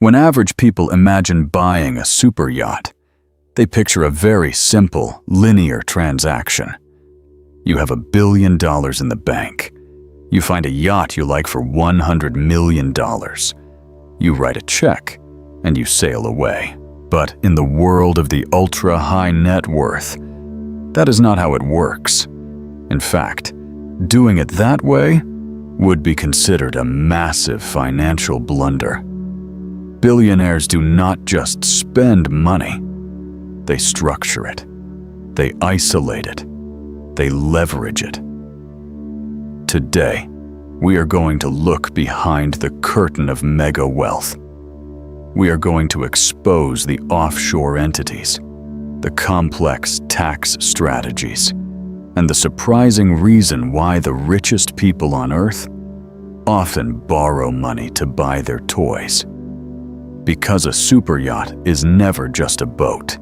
When average people imagine buying a super yacht, they picture a very simple, linear transaction. You have $1 billion in the bank. You find a yacht you like for $100 million. You write a check, and you sail away. But in the world of the ultra-high net worth, that is not how it works. In fact, doing it that way would be considered a massive financial blunder. Billionaires do not just spend money. They structure it. They isolate it. They leverage it. Today, we are going to look behind the curtain of mega wealth. We are going to expose the offshore entities, the complex tax strategies, and the surprising reason why the richest people on Earth often borrow money to buy their toys. Because a superyacht is never just a boat.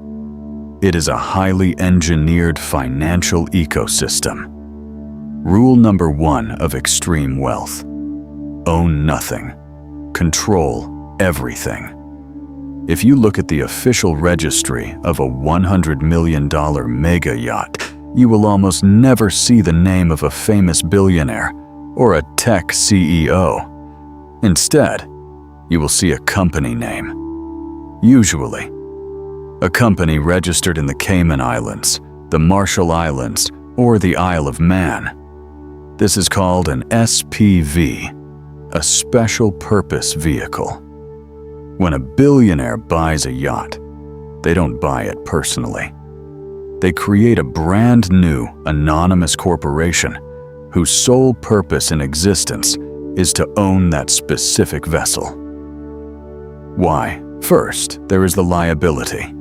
It is a highly engineered financial ecosystem. Rule number 1 of extreme wealth: own nothing, control everything. If you look at the official registry of a $100 million mega yacht, you will almost never see the name of a famous billionaire or a tech CEO. Instead, you will see a company name. Usually, a company registered in the Cayman Islands, the Marshall Islands, or the Isle of Man. This is called an SPV, a special purpose vehicle. When a billionaire buys a yacht, they don't buy it personally. They create a brand new, anonymous corporation whose sole purpose in existence is to own that specific vessel. Why? First, there is the liability.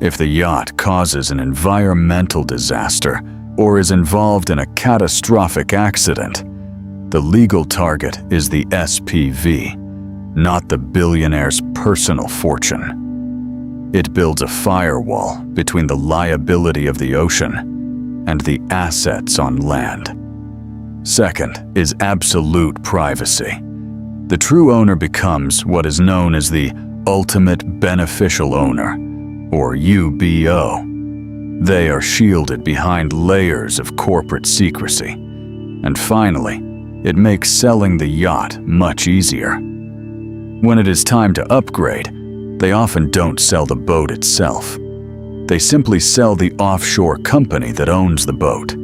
If the yacht causes an environmental disaster or is involved in a catastrophic accident, the legal target is the SPV, not the billionaire's personal fortune. It builds a firewall between the liability of the ocean and the assets on land. Second is absolute privacy. The true owner becomes what is known as the ultimate beneficial owner, or UBO. They are shielded behind layers of corporate secrecy. And finally, it makes selling the yacht much easier. When it is time to upgrade, they often don't sell the boat itself. They simply sell the offshore company that owns the boat.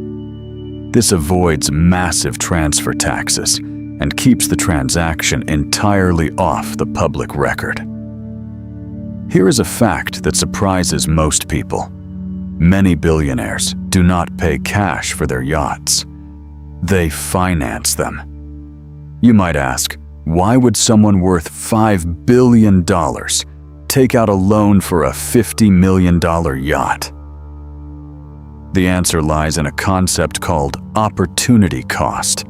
This avoids massive transfer taxes and keeps the transaction entirely off the public record. Here is a fact that surprises most people. Many billionaires do not pay cash for their yachts. They finance them. You might ask, why would someone worth $5 billion take out a loan for a $50 million yacht? The answer lies in a concept called opportunity cost.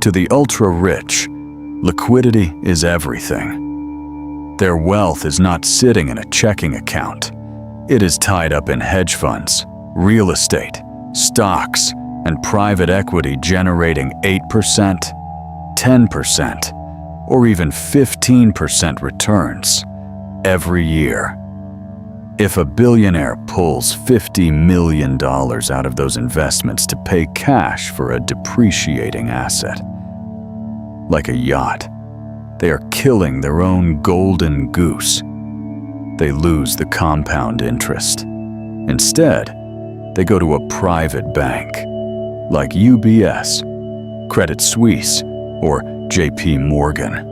To the ultra-rich, liquidity is everything. Their wealth is not sitting in a checking account. It is tied up in hedge funds, real estate, stocks, and private equity generating 8%, 10%, or even 15% returns every year. If a billionaire pulls $50 million out of those investments to pay cash for a depreciating asset, like a yacht, they are killing their own golden goose. They lose the compound interest. Instead, they go to a private bank, like UBS, Credit Suisse, or JP Morgan.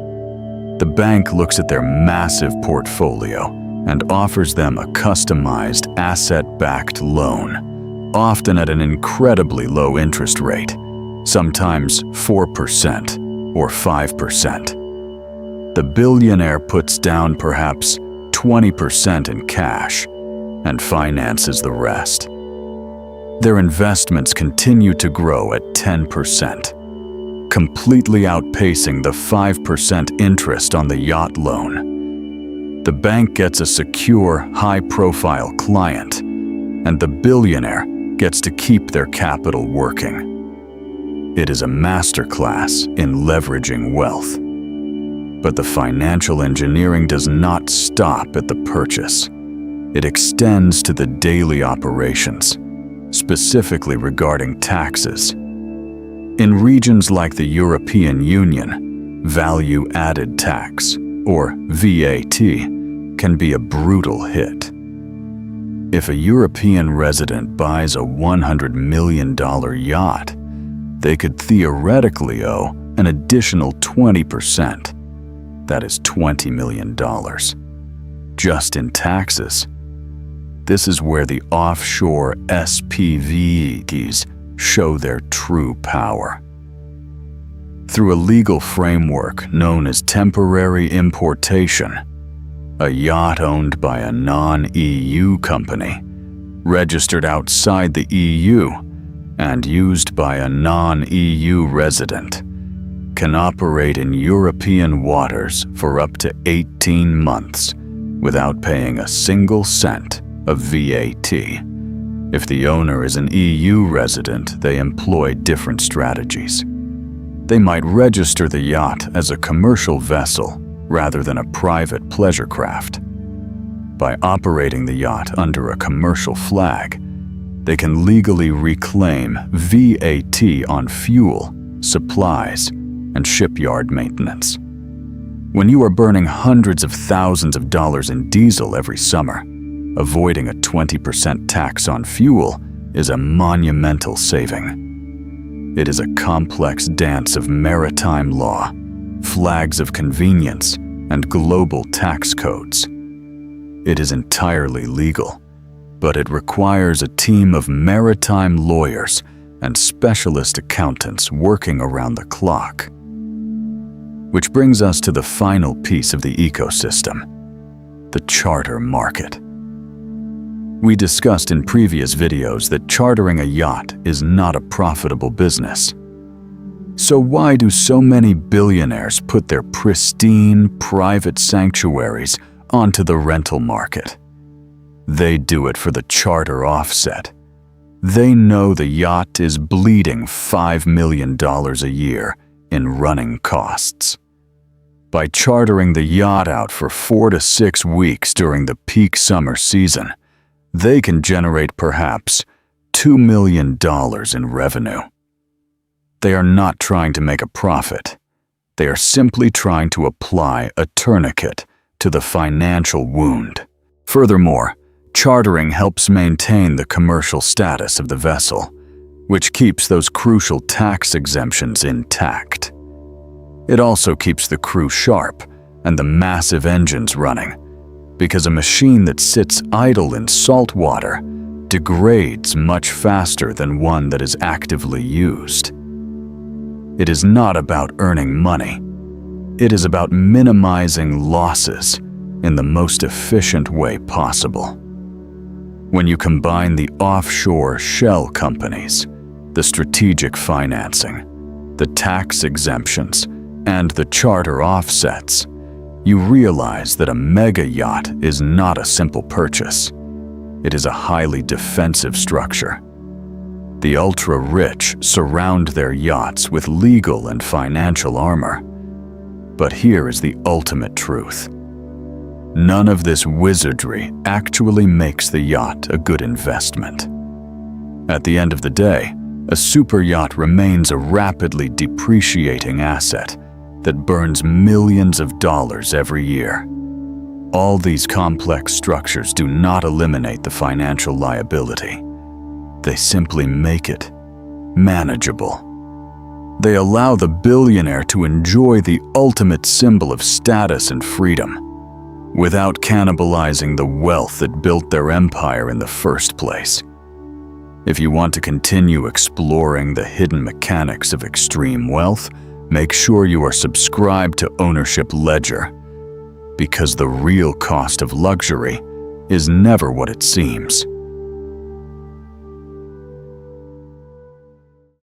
The bank looks at their massive portfolio and offers them a customized asset-backed loan, often at an incredibly low interest rate, sometimes 4% or 5%. The billionaire puts down perhaps 20% in cash and finances the rest. Their investments continue to grow at 10%. Completely outpacing the 5% interest on the yacht loan. The bank gets a secure, high-profile client, and the billionaire gets to keep their capital working. It is a masterclass in leveraging wealth. But the financial engineering does not stop at the purchase. It extends to the daily operations, specifically regarding taxes. In regions like the European Union, value-added tax, or VAT, can be a brutal hit. If a European resident buys a $100 million yacht, they could theoretically owe an additional 20%. That is $20 million. Just in taxes. This is where the offshore SPVs show their true power. Through a legal framework known as temporary importation, a yacht owned by a non-EU company, registered outside the EU, and used by a non-EU resident, can operate in European waters for up to 18 months without paying a single cent of VAT. If the owner is an EU resident, they employ different strategies. They might register the yacht as a commercial vessel rather than a private pleasure craft. By operating the yacht under a commercial flag, they can legally reclaim VAT on fuel, supplies, and shipyard maintenance. When you are burning hundreds of thousands of dollars in diesel every summer, avoiding a 20% tax on fuel is a monumental saving. It is a complex dance of maritime law, flags of convenience, and global tax codes. It is entirely legal, but it requires a team of maritime lawyers and specialist accountants working around the clock. Which brings us to the final piece of the ecosystem, the charter market. We discussed in previous videos that chartering a yacht is not a profitable business. So why do so many billionaires put their pristine, private sanctuaries onto the rental market? They do it for the charter offset. They know the yacht is bleeding $5 million a year in running costs. By chartering the yacht out for 4 to 6 weeks during the peak summer season, they can generate perhaps $2 million in revenue. They are not trying to make a profit. They are simply trying to apply a tourniquet to the financial wound. Furthermore, chartering helps maintain the commercial status of the vessel, which keeps those crucial tax exemptions intact. It also keeps the crew sharp and the massive engines running, because a machine that sits idle in salt water degrades much faster than one that is actively used. It is not about earning money. It is about minimizing losses in the most efficient way possible. When you combine the offshore shell companies, the strategic financing, the tax exemptions, and the charter offsets, you realize that a mega yacht is not a simple purchase. It is a highly defensive structure. The ultra-rich surround their yachts with legal and financial armor. But here is the ultimate truth. None of this wizardry actually makes the yacht a good investment. At the end of the day, a superyacht remains a rapidly depreciating asset that burns millions of dollars every year. All these complex structures do not eliminate the financial liability. They simply make it manageable. They allow the billionaire to enjoy the ultimate symbol of status and freedom, without cannibalizing the wealth that built their empire in the first place. If you want to continue exploring the hidden mechanics of extreme wealth, make sure you are subscribed to Ownership Ledger, because the real cost of luxury is never what it seems.